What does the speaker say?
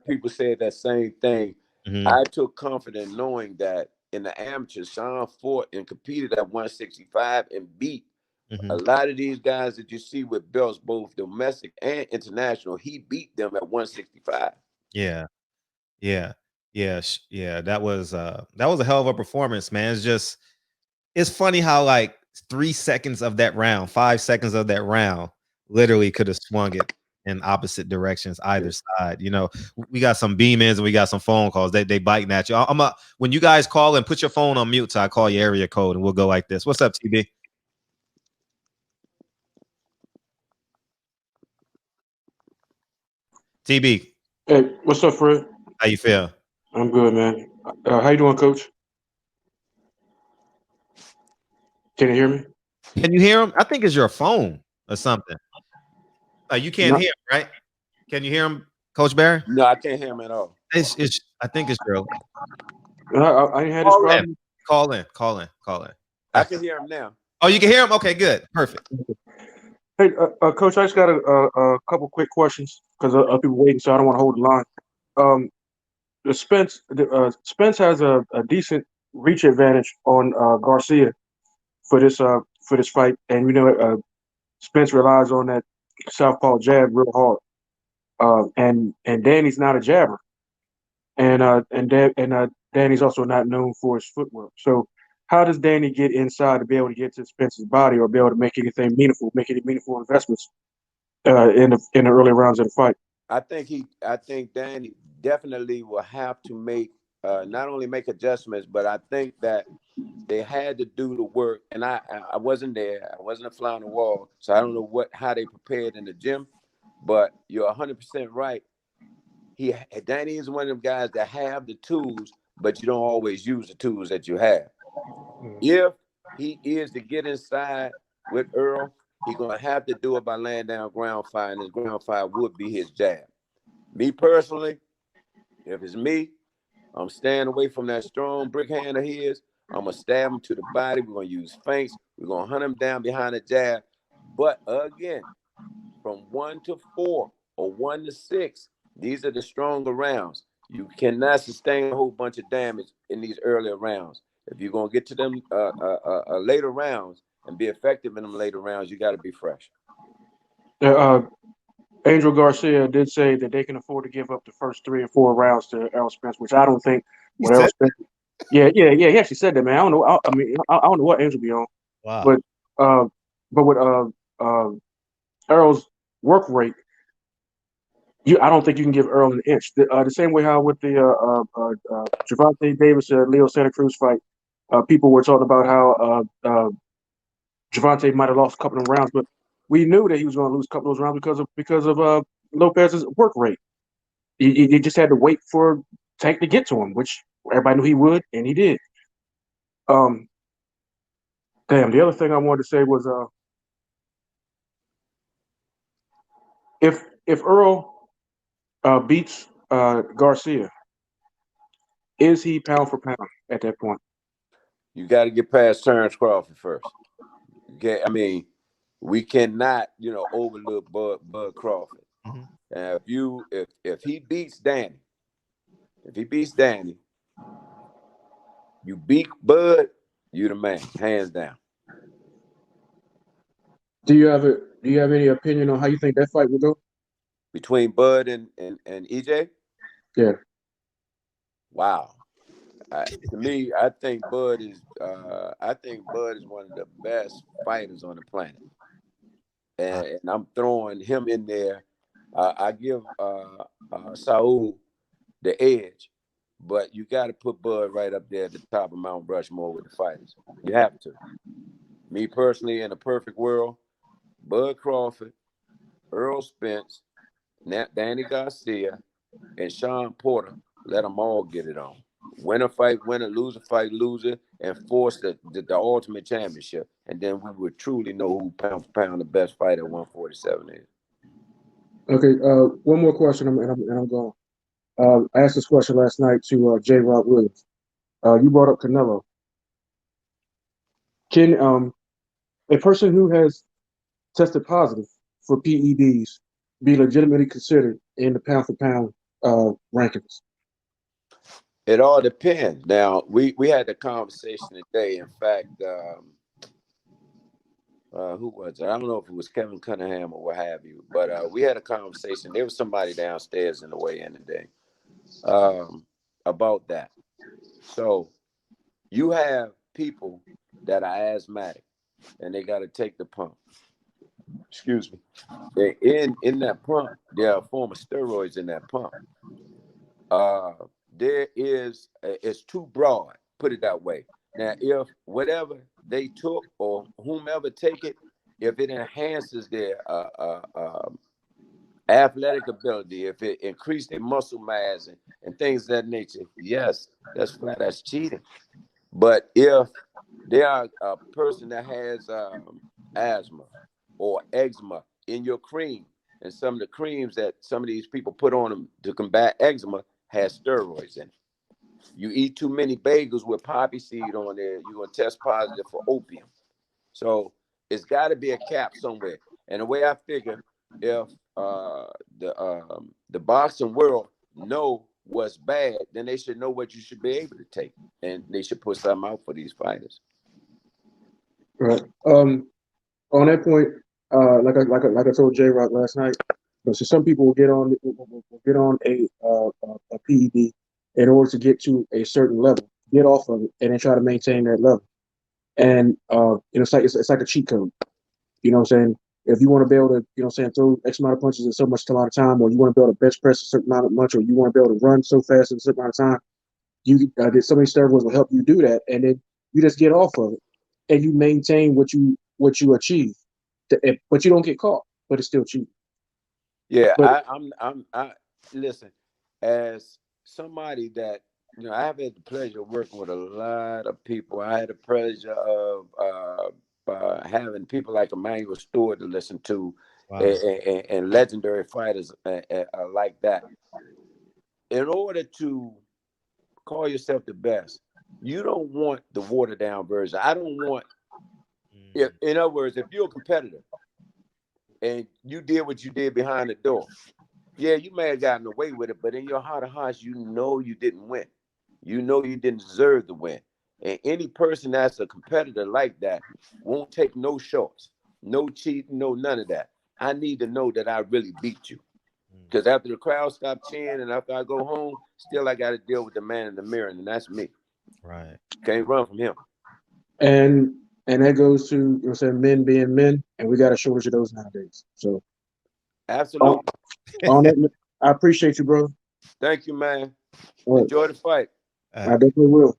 People said that same thing. Hmm. I took comfort in knowing that in the amateurs, Sean fought and competed at 165 and beat a Hmm. lot of these guys that you see with belts, both domestic and international. He beat them at 165. Yeah. Yeah. Yeah. Yeah. That was a hell of a performance, man. It's funny how like 3 seconds of that round, 5 seconds of that round, literally could have swung it in opposite directions, either side. You know, we got some beam-ins and we got some phone calls. They biting at you. When you guys call and put your phone on mute, so I call your area code and we'll go like this. What's up, TB? TB, Hey, what's up, Fred? how you feel? I'm good, man. How you doing, Coach? Can you hear me? Can you hear him? I think it's your phone or something. You can't No, hear him, right? Can you hear him, Coach Barry? No, I can't hear him at all. It's I think it's your I ain't had this call in. problem. Call in. Call in. Call in. I can hear him now. Oh, you can hear him? Okay, good. Perfect. Hey, Coach, I just got a couple quick questions because people waiting, so I don't want to hold the line. Um, Spence has a decent reach advantage on Garcia for this fight, and Spence relies on that southpaw jab real hard. And Danny's not a jabber, and Danny's also not known for his footwork. So, how does Danny get inside to be able to get to Spence's body or be able to make any meaningful investments in the early rounds of the fight? I think Danny definitely will have to make not only make adjustments, but I think that they had to do the work. And I wasn't there. I wasn't a fly on the wall, so I don't know how they prepared in the gym. But you're 100% right. Danny is one of them guys that have the tools, but you don't always use the tools that you have. If he is to get inside with Earl, he's gonna have to do it by laying down ground fire, and his ground fire would be his jab. Me personally, if it's me, I'm staying away from that strong brick hand of his. I'm gonna stab him to the body. We're gonna use feints. We're gonna hunt him down behind the jab. But again, from 1 to 4 or 1 to 6, these are the stronger rounds. You cannot sustain a whole bunch of damage in these earlier rounds. If you're gonna get to them later rounds and be effective in them later rounds, you got to be fresh. Uh, uh, Angel Garcia did say that they can afford to give up the first 3 and 4 rounds to Errol Spence, which I don't think He what Errol said, Spence. Yeah. He actually said that, man. I don't know. I don't know what Angel be on, wow. but uh, but with Errol's work rate, I don't think you can give Errol an inch. The same way how with the Gervonta Davis Leo Santa Cruz fight, people were talking about how Gervonta might have lost a couple of rounds, but we knew that he was going to lose a couple of those rounds because of Lopez's work rate. You just had to wait for Tank to get to him, which everybody knew he would, and he did. Um, Damn. The other thing I wanted to say was if Earl beats Garcia, is he pound for pound at that point? You got to get past Terrence Crawford first. Okay, I mean, we cannot, overlook Bud Crawford. Mhm. And if he beats Danny, if he beats Danny, you beat Bud, you the man, hands down. Do you have any opinion on how you think that fight will go? Between Bud and EJ, Yeah. wow. To me, I think Bud is one of the best fighters on the planet, and I'm throwing him in there. I give Saul the edge, but you got to put Bud right up there at the top of Mount Rushmore with the fighters. You have to. Me personally, in a perfect world, Bud Crawford, Earl Spence, Danny Garcia, and Sean Porter, let them all get it on. Win a fight, winner, lose a fight, loser, and force the ultimate championship. And then we would truly know who pound for pound the best fighter at 147 is. Okay. One more question, and I'm going. I asked this question last night to J. Rod Williams. You brought up Canelo. Can a person who has tested positive for PEDs be legitimately considered in the pound for pound rankings? It all depends. Now we had the conversation today. In fact, who was it? I don't know if it was Kevin Cunningham or what have you, but we had a conversation. There was somebody downstairs in the way in today about that. So you have people that are asthmatic and they got to take the pump. Excuse me. In that pump, there are a form of steroids in that pump. There is it's too broad, put it that way. Now, if whatever they took or whomever take it, if it enhances their athletic ability, if it increases their muscle mass and things of that nature, yes, that's cheating. But if they are a person that has asthma or eczema in your cream, and some of the creams that some of these people put on them to combat eczema has steroids in it. You eat too many bagels with poppy seed on there, you're gonna test positive for opium. So it's got to be a cap somewhere. And the way I figure, if the boxing world know what's bad, then they should know what you should be able to take, and they should put something out for these fighters. Right. On that point, like I told J Rock last night, so some people will get on a PED in order to get to a certain level, get off of it, and then try to maintain that level. And it's like a cheat code. You know what I'm saying? If you want to be able to, throw X amount of punches in so much amount of time, or you want to be able to bench press a certain amount of much, or you want to be able to run so fast in a certain amount of time, so many steroids will help you do that, and then you just get off of it, and you maintain what you achieve, but you don't get caught, but it's still cheap. Yeah, But I listen, as somebody that I've had the pleasure of working with a lot of people. I had the pleasure of having people like Emmanuel Stewart to listen to, Wow. and legendary fighters like that. In order to call yourself the best, you don't want the watered down version. I don't want. In other words, if you're a competitor and you did what you did behind the door, yeah, you may have gotten away with it, but in your heart of hearts, you know you didn't win. You know you didn't deserve the win. And any person that's a competitor like that won't take no shorts, no cheating, no none of that. I need to know that I really beat you. Because after the crowd stop cheering and after I go home, still I got to deal with the man in the mirror, and that's me. Right. Can't run from him. and that goes to men being men, and we got a shortage of those nowadays. So Absolutely. on that, I appreciate you, bro. Thank you, man. All right. Enjoy the fight. I definitely will.